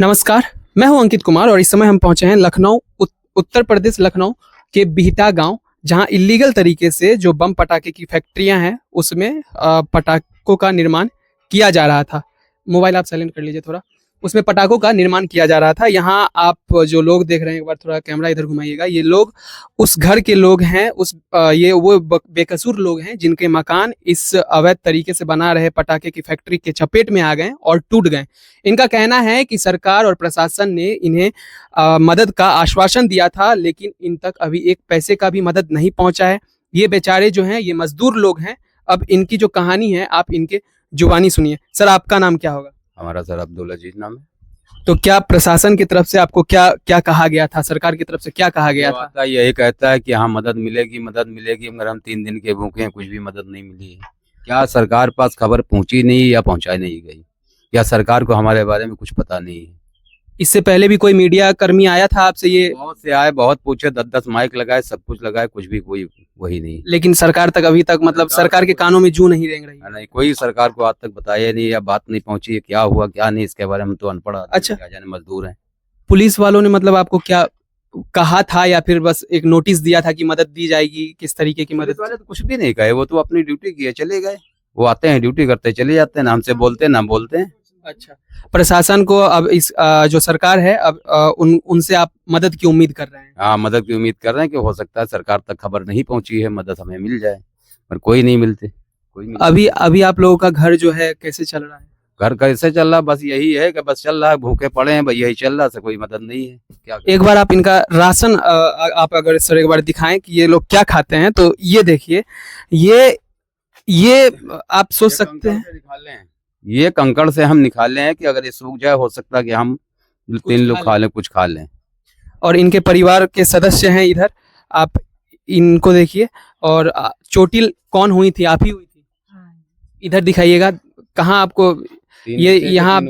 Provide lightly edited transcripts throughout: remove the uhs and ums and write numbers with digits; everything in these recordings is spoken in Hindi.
नमस्कार, मैं हूं अंकित कुमार और इस समय हम पहुंचे हैं लखनऊ उत्तर प्रदेश लखनऊ के बिहटा गांव, जहां इलीगल तरीके से जो बम पटाखे की फैक्ट्रियां हैं उसमें पटाखों का निर्माण किया जा रहा था। मोबाइल आप साइलेंट कर लीजिए थोड़ा। उसमें पटाखों का निर्माण किया जा रहा था। यहाँ आप जो लोग देख रहे हैं, एक बार थोड़ा कैमरा इधर घुमाइएगा। ये लोग उस घर के लोग हैं, ये वो बेकसूर लोग हैं जिनके मकान इस अवैध तरीके से बना रहे पटाखे की फैक्ट्री के चपेट में आ गए और टूट गए। इनका कहना है कि सरकार और प्रशासन ने इन्हें मदद का आश्वासन दिया था, लेकिन इन तक अभी एक पैसे का भी मदद नहीं पहुंचा है। ये बेचारे जो हैं ये मजदूर लोग हैं। अब इनकी जो कहानी है आप इनके जुबानी सुनिए। सर, आपका नाम क्या होगा? हमारा सर अब्दुल अजीज नाम है। तो क्या प्रशासन की तरफ से आपको क्या क्या कहा गया था? सरकार की तरफ से क्या कहा गया था? यही कहता है कि हाँ मदद मिलेगी मगर हम 3 दिन के भूखे हैं, कुछ भी मदद नहीं मिली है। क्या सरकार पास खबर पहुंची नहीं या पहुंचाई नहीं गई, या सरकार को हमारे बारे में कुछ पता नहीं है? इससे पहले भी कोई मीडिया कर्मी आया था आपसे? ये बहुत से आए, बहुत पूछे, 10-10 माइक लगाए, सब कुछ लगाए, कुछ भी कोई वही नहीं। लेकिन सरकार तक अभी तक मतलब सरकार के कानों में जू नहीं रेंग रही? नहीं, कोई सरकार को आज तक बताया नहीं या बात नहीं पहुंची है। क्या हुआ क्या नहीं इसके बारे में तो अनपढ़ आदमी, अच्छा, क्या जाने, मजदूर हैं। पुलिस वालों ने मतलब आपको क्या कहा था या फिर बस एक नोटिस दिया था कि मदद दी जाएगी? किस तरीके की मदद? वाले तो कुछ भी नहीं कहे, वो तो अपनी ड्यूटी किए चले गए। वो आते हैं, ड्यूटी करते चले जाते हैं, ना हमसे बोलते हैं ना बोलते हैं। अच्छा, प्रशासन को अब इस जो सरकार है अब उनसे आप मदद की उम्मीद कर रहे हैं? हाँ, मदद की उम्मीद कर रहे हैं कि हो सकता है सरकार तक खबर नहीं पहुंची है, मदद हमें मिल जाए, पर कोई नहीं मिलते। अभी आप लोगों का घर जो है कैसे चल रहा है? घर कैसे चल रहा, बस यही है कि बस चल रहा है, भूखे पड़े हैं भाई, यही चल रहा है, कोई मदद नहीं है। क्या एक बार आप इनका राशन आप अगर सर एक बार दिखाएं कि ये लोग क्या खाते हैं, तो ये देखिए, ये आप सोच सकते हैं ये कंकड़ से हम निकाले हैं कि अगर ये सूख जाए हो सकता है कि हम 3 लोग खा लें, कुछ खा लें। और इनके परिवार के सदस्य हैं इधर, आप इनको देखिए। और चोटिल कौन हुई थी? आप ही हुई थी? इधर दिखाइएगा, कहाँ आपको ये यहाँ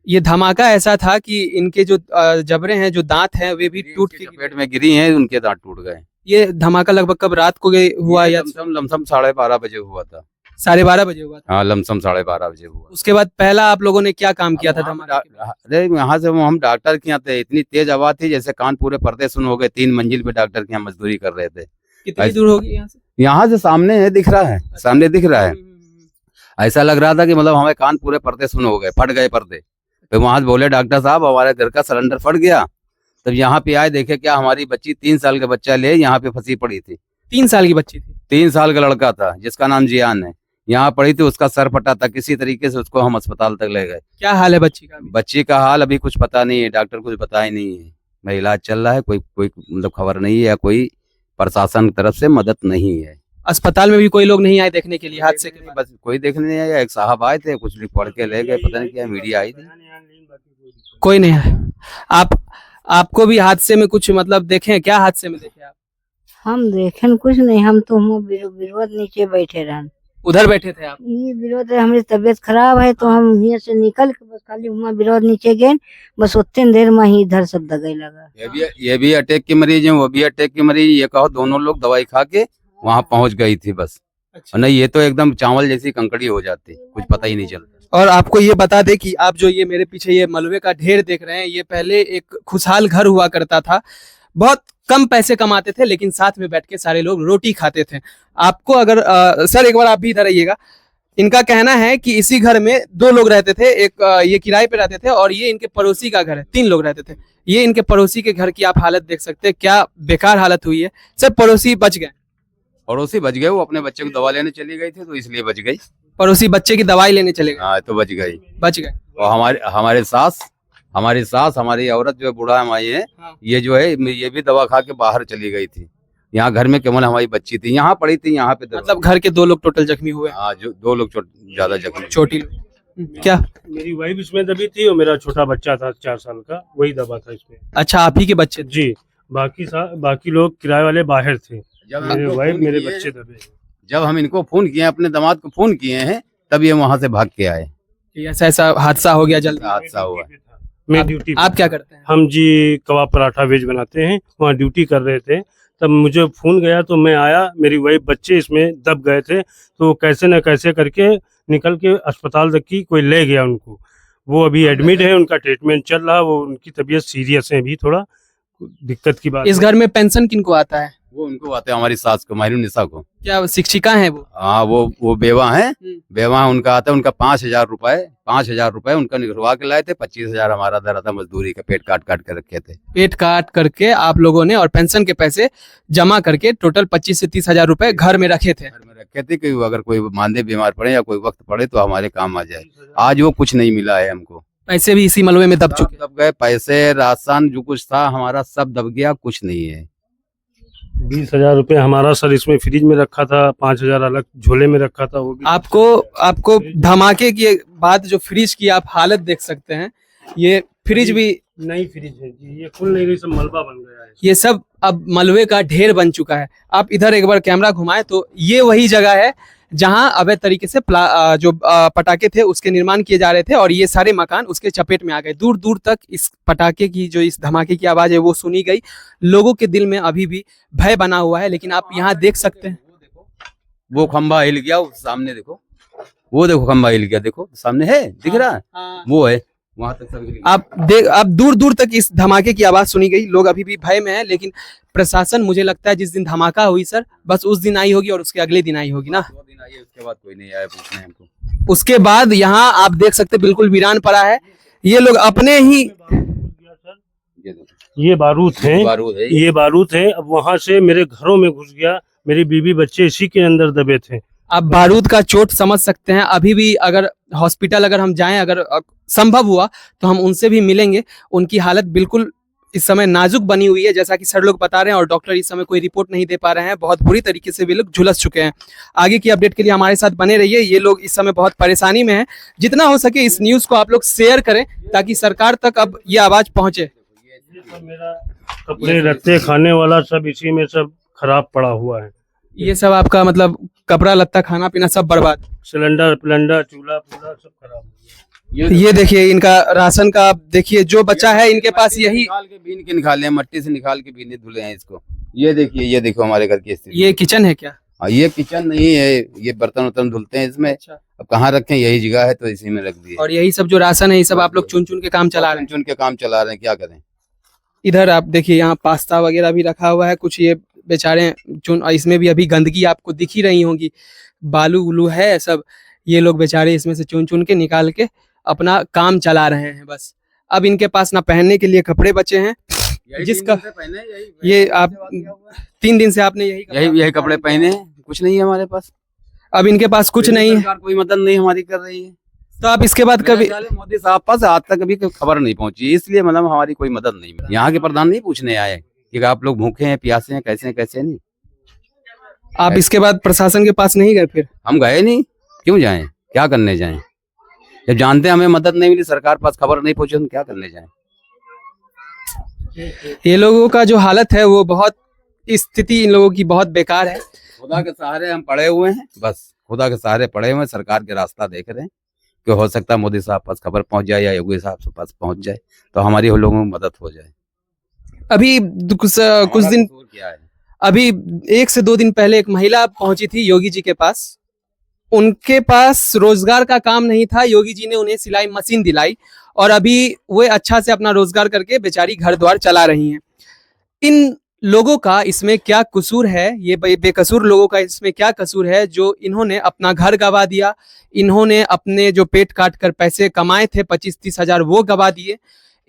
ये धमाका ऐसा था कि इनके जो जबड़े हैं, जो दांत हैं, वे भी टूट के पेट में गिरी हैं, उनके दांत टूट गए। ये धमाका लगभग कब रात को हुआ? या लमसम 12:30 बजे हुआ था। 12:30 बजे हुआ था? हाँ, लमसम 12:30 बजे हुआ। उसके बाद पहला आप लोगों ने क्या काम किया था? अरे यहाँ से हम डॉक्टर के यहाँ थे, इतनी तेज आवाज थी जैसे कान पूरे पर्दे सुन हो गए। 3 मंजिल पे डॉक्टर के यहाँ मजदूरी कर रहे थे। कितनी दूर होगी यहाँ से? यहाँ से सामने है, दिख रहा है, सामने दिख रहा है। ऐसा लग रहा था कि मतलब हमें कान पूरे पर्दे सुन हो गए, फट गए पर्दे। तो वहां बोले डॉक्टर साहब हमारे घर का सिलेंडर फट गया। तब यहाँ पे आए, देखे क्या हमारी बच्ची 3 साल का बच्चा ले यहाँ पे फंसी पड़ी थी। 3 साल की बच्ची थी? 3 साल का लड़का था जिसका नाम जियान है, यहाँ पड़ी थी, उसका सर फटा था। किसी तरीके से उसको हम अस्पताल तक ले गए। क्या हाल है बच्ची का? बच्ची का हाल अभी कुछ पता नहीं है, डॉक्टर कुछ बताया ही नहीं है। मैं इलाज चल रहा है, कोई मतलब खबर नहीं है या कोई प्रशासन की तरफ से मदद नहीं है। अस्पताल में भी कोई लोग नहीं आए देखने के लिए हादसे के? बस कोई देखने नहीं आया, एक साहब आए थे, कुछ लिख पढ़ के ले गए, पता नहीं क्या, मीडिया आई थी। कोई नहीं है। आपको भी हादसे में कुछ मतलब देखे? क्या हादसे में देखे आप? हम देखें कुछ नहीं, हम तो विरोध नीचे बैठे रहे। उधर बैठे थे आप? ये विरोध है, हमारी तबीयत खराब है तो हम यहाँ से निकल के बस खाली वहाँ विरोध नीचे गए, बस उतनी देर में ही इधर सब दगाई लगा। ये भी अटैक की मरीज है, वो भी अटैक की मरीज। ये कहो दोनों लोग दवाई खा के वहाँ पहुँच गई थी बस। अच्छा। नहीं, ये तो एकदम चावल जैसी कंकड़ी हो जाती, कुछ पता ही नहीं चलता। और आपको ये बता दे कि आप जो ये मेरे पीछे ये मलबे का ढेर देख रहे हैं, ये पहले एक खुशहाल घर हुआ करता था। बहुत कम पैसे कमाते थे, लेकिन साथ में बैठ के सारे लोग रोटी खाते थे। आपको अगर सर एक बार आप भी इधर आइएगा। इनका कहना है कि इसी घर में 2 लोग रहते थे, एक ये किराए पे रहते थे और ये इनके पड़ोसी का घर है, 3 लोग रहते थे। ये इनके पड़ोसी के घर की आप हालत देख सकते हैं, क्या बेकार हालत हुई है। सर, पड़ोसी बच गए? पड़ोसी बच गए, वो अपने बच्चे को दवा लेने चली गई थी तो इसलिए बच गई। पड़ोसी बच्चे की दवाई लेने चले गए? हाँ, तो बच गई, बच गए। और हमारी सास हमारी औरत जो बूढ़ा हमारी है, हाँ। ये जो है ये भी दवा खा के बाहर चली गई थी। यहाँ घर में केवल हमारी बच्ची थी, यहाँ पड़ी थी, यहाँ पे मतलब घर के 2 लोग टोटल जख्मी हुए? हाँ, जो 2 लोग ज्यादा जख्मी। छोटी क्या? मेरी वाइफ इसमें दबी थी और मेरा छोटा बच्चा था 4 साल का, वही दबा था इसमें। अच्छा, आप ही के बच्चे? जी, बाकी लोग किराए वाले बाहर थे। मेरे वाइफ मेरे बच्चे दबे। जब हम इनको फोन किए, अपने दामाद को फोन किए हैं, तब ये वहां से भाग के आए। ऐसा हादसा हो गया? जल्दी हादसा हुआ। मैं ड्यूटी। आप क्या करते हैं? हम जी कबाब पराठा वेज बनाते हैं, वहाँ ड्यूटी कर रहे थे। तब मुझे फोन गया तो मैं आया, मेरी वाइफ बच्चे इसमें दब गए थे, तो कैसे न कैसे करके निकल के अस्पताल तक की कोई ले गया उनको। वो अभी एडमिट है, उनका ट्रीटमेंट चल रहा, वो उनकी तबीयत सीरियस है, अभी थोड़ा दिक्कत की बात इस है। घर में पेंशन किनको आता है? वो उनको आते हैं, हमारी सास को, माहिरुन्निसा को। क्या शिक्षिका हैं वो? हाँ, वो बेवा है, बेवा है, उनका आता है, उनका 5,000 रुपए उनका निकलवा के लाए थे। 25,000 हमारा दर था मजदूरी का, पेट काट काट के रखे थे। पेट काट करके आप लोगों ने और पेंशन के पैसे जमा करके टोटल 25 से 30,000 रुपए घर में रखे थे। घर में रखे थे कि अगर कोई मांदे बीमार पड़े या कोई वक्त पड़े तो हमारे काम आ जाए। आज वो कुछ नहीं मिला है हमको। पैसे भी इसी मलबे में दब चुके। दब गए पैसे, राशन जो कुछ था हमारा सब दब गया, कुछ नहीं है। 20,000 रुपए हमारा सर इसमें फ्रिज में रखा था, 5,000 अलग झोले में रखा था, वो भी आपको धमाके के बाद जो फ्रिज की आप हालत देख सकते हैं, ये फ्रिज भी नई फ्रिज है जी, ये खुल नहीं रही, सब मलबा बन गया है। ये सब अब मलबे का ढेर बन चुका है। आप इधर एक बार कैमरा घुमाएं तो ये वही जगह है जहां अवैध तरीके से पटाखे थे उसके निर्माण किए जा रहे थे और ये सारे मकान उसके चपेट में आ गए। दूर दूर तक इस पटाखे की जो इस धमाके की आवाज है वो सुनी गई। लोगों के दिल में अभी भी भय बना हुआ है। लेकिन आप यहाँ देख सकते हैं, वो खंबा हिल गया, सामने देखो, वो देखो खंबा हिल गया, देखो सामने है, दिख रहा है, वो है वहां तक सब हिल गया। आप दूर दूर तक इस धमाके की आवाज सुनी गई। लोग अभी भी भय में है। लेकिन प्रशासन, मुझे लगता है जिस दिन धमाका हुई सर, बस उस दिन आई होगी और उसके अगले दिन आई होगी ना। 2 दिन आई है, उसके बाद कोई नहीं आया पूछने हमको। उसके बाद यहाँ आप देख सकते हैं बिल्कुल वीरान पड़ा है। ये लोग अपने ही ये बारूद है, बारूद है, ये बारूद है। अब वहां से मेरे घरों में घुस गया, मेरी बीवी बच्चे इसी के अंदर दबे थे। आप बारूद का चोट समझ सकते हैं। अभी भी अगर हॉस्पिटल अगर हम जाएं, अगर संभव हुआ तो हम उनसे भी मिलेंगे। उनकी हालत बिल्कुल इस समय नाजुक बनी हुई है, जैसा कि सर लोग बता रहे हैं, और डॉक्टर इस समय कोई रिपोर्ट नहीं दे पा रहे हैं। बहुत बुरी तरीके से वे लोग झुलस चुके हैं। आगे की अपडेट के लिए हमारे साथ बने रहिए। ये लोग इस समय बहुत परेशानी में हैं। जितना हो सके इस न्यूज को आप लोग शेयर करें ताकि सरकार तक अब ये आवाज पहुंचे। ये सब मेरा कपड़े लत्ते खाने वाला सब इसी में सब खराब पड़ा हुआ है। ये सब आपका मतलब कपड़ा लत्ता खाना पीना सब बर्बाद। सिलेंडर पिलेंडर चूल्हा पूरा सब खराब हो गया। ये देखिए इनका राशन का, आप देखिए जो बचा है इनके पास यही। निकाल के बीन के निकाले हैं, मट्टी से निकाल के बीने धुले हैं इसको। ये देखिए, ये देखो हमारे घर की स्थिति। ये किचन है क्या? हाँ, ये किचन नहीं है, ये बर्तन वर्तन धुलते हैं इसमें। अब कहाँ रखें, यही जगह है तो इसी में रख दिए। और यही सब जो राशन है ये सब आप लोग चुन चुन के काम चला रहे हैं। चुन के काम चला रहे हैं, क्या करें। इधर आप देखिए यहाँ पास्ता वगैरह भी रखा हुआ है। कुछ ये बेचारे चुन, इसमें भी अभी गंदगी आपको दिख ही रही होंगी, बालू उलू है सब। ये लोग बेचारे इसमें से चुन चुन के निकाल के अपना काम चला रहे हैं बस। अब इनके पास ना पहनने के लिए कपड़े बचे हैं, जिसका ये आप 3 दिन से आपने यही कपड़े पहने हैं, कुछ नहीं है हमारे पास। अब इनके पास कुछ नहीं है, सरकार कोई मदद नहीं हमारी कर रही है। तो आप इसके बाद कभी मोदी साहब पास आज तक अभी कोई खबर नहीं पहुंची, इसलिए मतलब हमारी कोई मदद नहीं मिली। यहाँ के प्रधान नहीं पूछने आए कि आप लोग भूखे हैं, प्यासे हैं, कैसे हैं, कैसे नहीं। आप इसके बाद प्रशासन के पास नहीं गए? फिर हम गए नहीं, क्यों जाएं, क्या करने जाएं? जब जानते हैं हमें मदद नहीं मिली, सरकार पास खबर नहीं पहुंची, हम क्या करने जाएं। ये लोगों का जो हालत है वो बहुत, स्थिति इन लोगों की बहुत बेकार है। खुदा के सहारे हम पड़े हुए हैं, बस खुदा के सहारे पड़े हुए हैं। सरकार के रास्ता देख रहे हैं कि हो सकता है मोदी साहब पास खबर पहुंच जाए या योगी साहब के पास पहुंच जाए तो हमारी हम लोगों में मदद हो जाए। अभी कुछ दिन, क्या है, अभी 1 से 2 दिन पहले एक महिला पहुंची थी योगी जी के पास। उनके पास रोजगार का काम नहीं था, योगी जी ने उन्हें सिलाई मशीन दिलाई और अभी वे अच्छा से अपना रोजगार करके बेचारी घर द्वार चला रही हैं। इन लोगों का इसमें क्या कसूर है? ये बेकसूर लोगों का इसमें क्या कसूर है जो इन्होंने अपना घर गंवा दिया, इन्होंने अपने जो पेट काट कर पैसे कमाए थे 25-30 हजार वो गंवा दिए,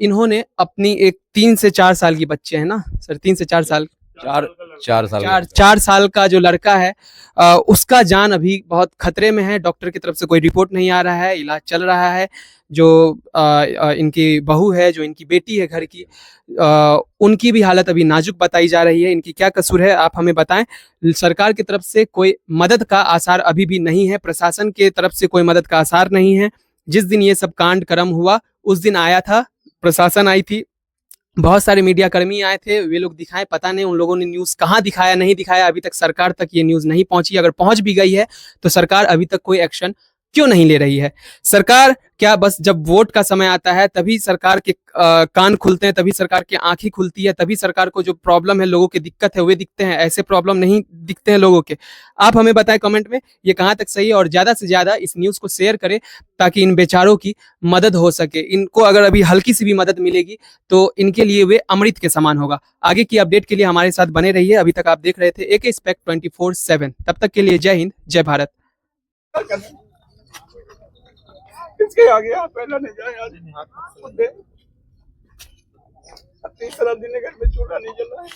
इन्होंने अपनी एक 3 से 4 साल की बच्चे हैं ना सर, 3 से 4 साल, 4 साल का जो लड़का है उसका जान अभी बहुत खतरे में है। डॉक्टर की तरफ से कोई रिपोर्ट नहीं आ रहा है, इलाज चल रहा है। जो इनकी बहू है, जो इनकी बेटी है घर की, उनकी भी हालत अभी नाजुक बताई जा रही है। इनकी क्या कसूर है आप हमें बताएं। सरकार की तरफ से कोई मदद का आसार अभी भी नहीं है, प्रशासन के तरफ से कोई मदद का आसार नहीं है। जिस दिन ये सब कांड कर्म हुआ उस दिन आया था, प्रशासन आई थी, बहुत सारे मीडिया कर्मी आए थे, वे लोग दिखाए, पता नहीं उन लोगों ने न्यूज़ कहाँ दिखाया, नहीं दिखाया। अभी तक सरकार तक ये न्यूज़ नहीं पहुंची। अगर पहुंच भी गई है तो सरकार अभी तक कोई एक्शन क्यों नहीं ले रही है सरकार? क्या बस जब वोट का समय आता है तभी सरकार के कान खुलते हैं, तभी सरकार की आंखें खुलती है, तभी सरकार को जो प्रॉब्लम है, लोगों की दिक्कत है, वे दिखते हैं? ऐसे प्रॉब्लम नहीं दिखते हैं लोगों के। आप हमें बताएं कमेंट में ये कहाँ तक सही है, और ज्यादा से ज्यादा इस न्यूज को शेयर करें ताकि इन बेचारों की मदद हो सके। इनको अगर अभी हल्की सी भी मदद मिलेगी तो इनके लिए वे अमृत के समान होगा। आगे की अपडेट के लिए हमारे साथ बने रहिए। अभी तक आप देख रहे थे AK स्पेक्ट 24/7। तब तक के लिए जय हिंद, जय भारत। किसके आगे आप पहला नहीं जाए आज तीसरा दिन घर में चूल्हा नहीं जल रहा है।